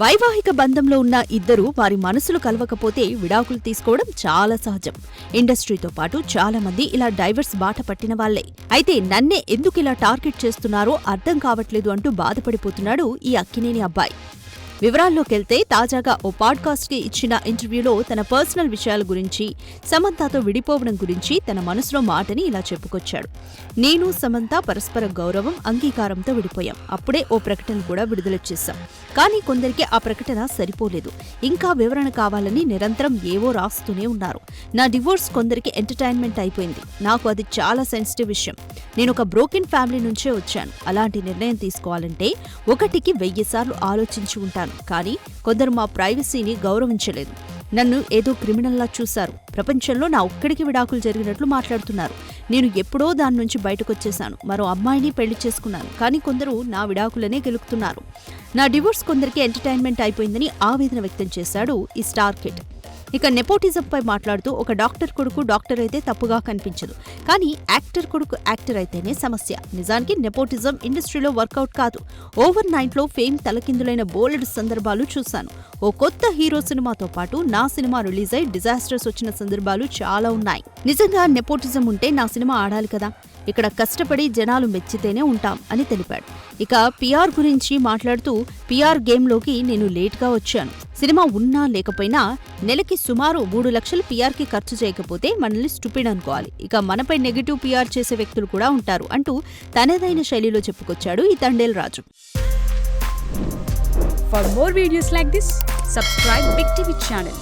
వైవాహిక బంధంలో ఉన్న ఇద్దరు వారి మనసులు కలవకపోతే విడాకులు తీసుకోవడం చాలా సహజం. ఇండస్ట్రీతో పాటు చాలా మంది ఇలా డైవర్స్ బాట పట్టిన వాళ్లే. అయితే నన్నే ఎందుకు ఇలా టార్గెట్ చేస్తున్నారో అర్థం కావట్లేదు అంటూ బాధపడిపోతున్నాడు ఈ అక్కినేని అబ్బాయి. వివరాల్లోకెళ్తే తాజాగా ఓ పాడ్కాస్ట్కి ఇచ్చిన ఇంటర్వ్యూలో తన పర్సనల్ విషయాల గురించి, సమంతతో విడిపోవడం గురించి తన మనసులో మాటని ఇలా చెప్పుకొచ్చాడు. నేను సమంత పరస్పర గౌరవం, అంగీకారంతో విడిపోయాం. అప్పుడే ఓ ప్రకటన కూడా విడుదల చేశాం. కానీ కొందరికి ఆ ప్రకటన సరిపోలేదు. ఇంకా వివరణ కావాలని నిరంతరం ఏవో రాస్తూనే ఉన్నారు. నా డివోర్స్ కొందరికి ఎంటర్టైన్మెంట్ అయిపోయింది. నాకు అది చాలా సెన్సిటివ్ విషయం. నేను ఒక బ్రోకెన్ ఫ్యామిలీ నుంచే వచ్చాను. అలాంటి నిర్ణయం తీసుకోవాలంటే 1కి 1000 సార్లు ఆలోచించి ఉంటాను. కానీ కొందరు మా ప్రైవసీని గౌరవించలేదు. నన్ను ఏదో క్రిమినల్లా చూశారు. ప్రపంచంలో నా ఒక్కడికి విడాకులు జరిగినట్లు మాట్లాడుతున్నారు. నేను ఎప్పుడో దాని నుంచి బయటకొచ్చేశాను. మరో అమ్మాయిని పెళ్లి చేసుకున్నాను. కానీ కొందరు నా విడాకులనే గెలుపుతున్నారు. నా డివోర్స్ కొందరికి ఎంటర్టైన్మెంట్ అయిపోయిందని ఆవేదన వ్యక్తం చేశాడు ఈ స్టార్ కిడ్. ఇక నెపోటిజంపై మాట్లాడుతూ ఒక డాక్టర్ కొడుకు డాక్టర్ అయితే తప్పుగా కనిపించదు. కానీ యాక్టర్ కొడుకు యాక్టర్ అయితేనే సమస్య. నిజానికి నెపోటిజం ఇండస్ట్రీలో వర్కౌట్ కాదు. ఓవర్ నైట్లో ఫేమ్ తలకిందులైన బోలెడు సందర్భాలు చూశాను. ఓ కొత్త హీరో సినిమాతో పాటు నా సినిమా రిలీజ్ అయి డిజాస్టర్స్ వచ్చిన సందర్భాలు చాలా ఉన్నాయి. నిజంగా నెపోటిజం ఉంటే నా సినిమా ఆడాలి కదా. ఇక్కడ కష్టపడి జనాలు మెచ్చితేనే ఉంటాం అని తెలిపాడు. ఇక పిఆర్ గురించి మాట్లాడుతూ పిఆర్ గేమ్లోకి నేను లేట్గా వచ్చాను. సినిమా ఉన్నా లేకపోయినా నెలకి సుమారు 3 లక్షలు పిఆర్కి ఖర్చు చేయకపోతే మనల్ని స్టూపిడ్ అనుకోవాలి. ఇక మనపై నెగిటివ్ పిఆర్ చేసే వ్యక్తులు కూడా ఉంటారు అంటూ తనదైన శైలిలో చెప్పుకొచ్చాడు ఈ తండేల్ రాజు. For more videos like this, subscribe Big TV channel.